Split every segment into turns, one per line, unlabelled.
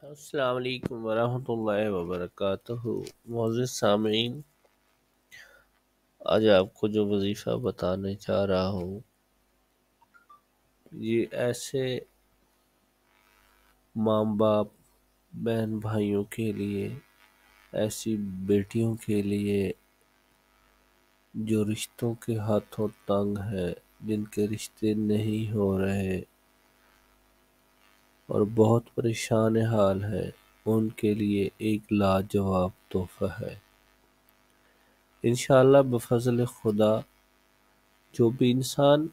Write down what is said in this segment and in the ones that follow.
السلام علیکم ورحمۃ اللہ وبرکاتہ۔ معزز سامعین، آج آپ کو جو وظیفہ بتانے چاہ رہا ہوں یہ ایسے ماں باپ، بہن بھائیوں کے لیے، ایسی بیٹیوں کے لیے جو رشتوں کے ہاتھوں تنگ ہے، جن کے رشتے نہیں ہو رہے اور بہت پریشان حال ہے، ان کے لیے ایک لاجواب تحفہ ہے۔ انشاءاللہ بفضل خدا جو بھی انسان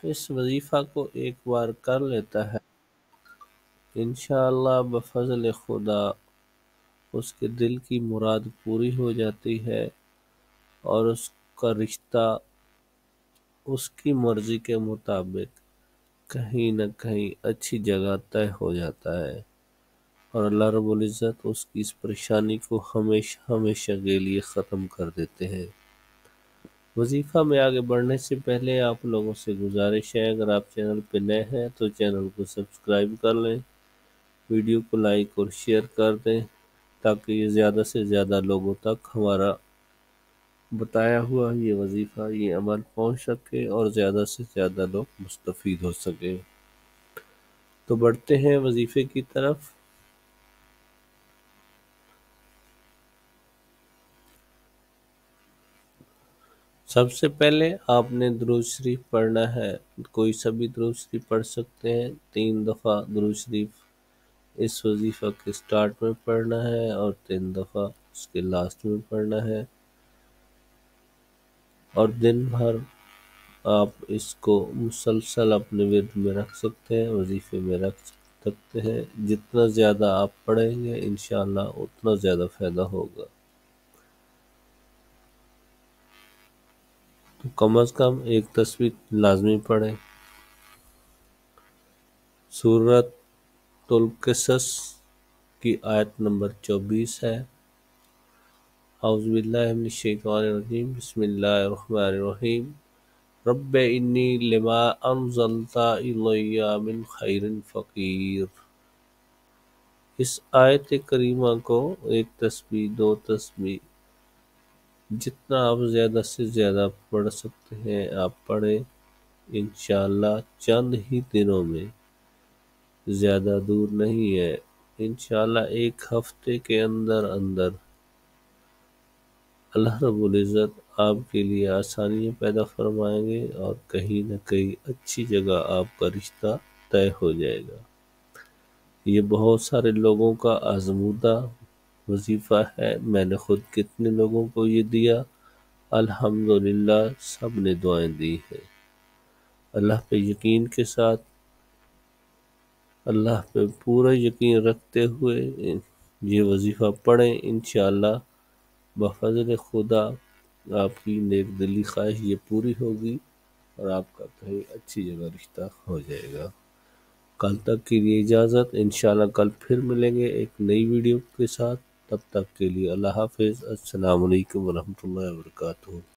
اس وظیفہ کو ایک بار کر لیتا ہے، انشاءاللہ بفضل خدا اس کے دل کی مراد پوری ہو جاتی ہے اور اس کا رشتہ اس کی مرضی کے مطابق کہیں نہ کہیں اچھی جگہ طے ہو جاتا ہے، اور اللہ رب العزت اس کی اس پریشانی کو ہمیشہ کے لیے ختم کر دیتے ہیں۔ وظیفہ میں آگے بڑھنے سے پہلے آپ لوگوں سے گزارش ہے، اگر آپ چینل پہ نئے ہیں تو چینل کو سبسکرائب کر لیں، ویڈیو کو لائک اور شیئر کر دیں تاکہ یہ زیادہ سے زیادہ لوگوں تک ہمارا بتایا ہوا یہ وظیفہ، یہ عمل پہنچ سکے اور زیادہ سے زیادہ لوگ مستفید ہو سکیں۔ تو بڑھتے ہیں وظیفے کی طرف۔ سب سے پہلے آپ نے درود شریف پڑھنا ہے، کوئی سبھی درود شریف پڑھ سکتے ہیں۔ 3 دفعہ درود شریف اس وظیفہ کے سٹارٹ میں پڑھنا ہے اور 3 دفعہ اس کے لاسٹ میں پڑھنا ہے، اور دن بھر آپ اس کو مسلسل اپنے ورد میں رکھ سکتے ہیں، وظیفے میں رکھ سکتے ہیں۔ جتنا زیادہ آپ پڑھیں گے انشاءاللہ اتنا زیادہ فائدہ ہوگا۔ تو کم از کم ایک تسبیح لازمی پڑھیں۔ سورۃ القصص کی آیت نمبر 24 ہے۔ اعوذ باللہ من الشیطان الرجیم، بسم اللہ الرحمن الرحیم، رب انی لما انزلت الی من خیر فقیر۔ اس آیت کریمہ کو ایک تسبیح، 2 تسبیح، جتنا آپ زیادہ سے زیادہ پڑھ سکتے ہیں آپ پڑھیں۔ انشاءاللہ چند ہی دنوں میں، زیادہ دور نہیں ہے، انشاءاللہ 1 ہفتے کے اندر اللہ رب العزت آپ کے لیے آسانیاں پیدا فرمائیں گے اور کہیں نہ کہیں اچھی جگہ آپ کا رشتہ طے ہو جائے گا۔ یہ بہت سارے لوگوں کا آزمودہ وظیفہ ہے، میں نے خود کتنے لوگوں کو یہ دیا، الحمدللہ سب نے دعائیں دی ہیں۔ اللہ پہ یقین کے ساتھ، اللہ پہ پورا یقین رکھتے ہوئے یہ وظیفہ پڑھیں، انشاءاللہ بفضل خدا آپ کی نیک دلی خواہش یہ پوری ہوگی اور آپ کا کہیں اچھی جگہ رشتہ ہو جائے گا۔ کل تک کے لیے اجازت، انشاءاللہ کل پھر ملیں گے ایک نئی ویڈیو کے ساتھ، تب تک کے لیے اللہ حافظ۔ السلام علیکم ورحمۃ اللہ وبرکاتہ۔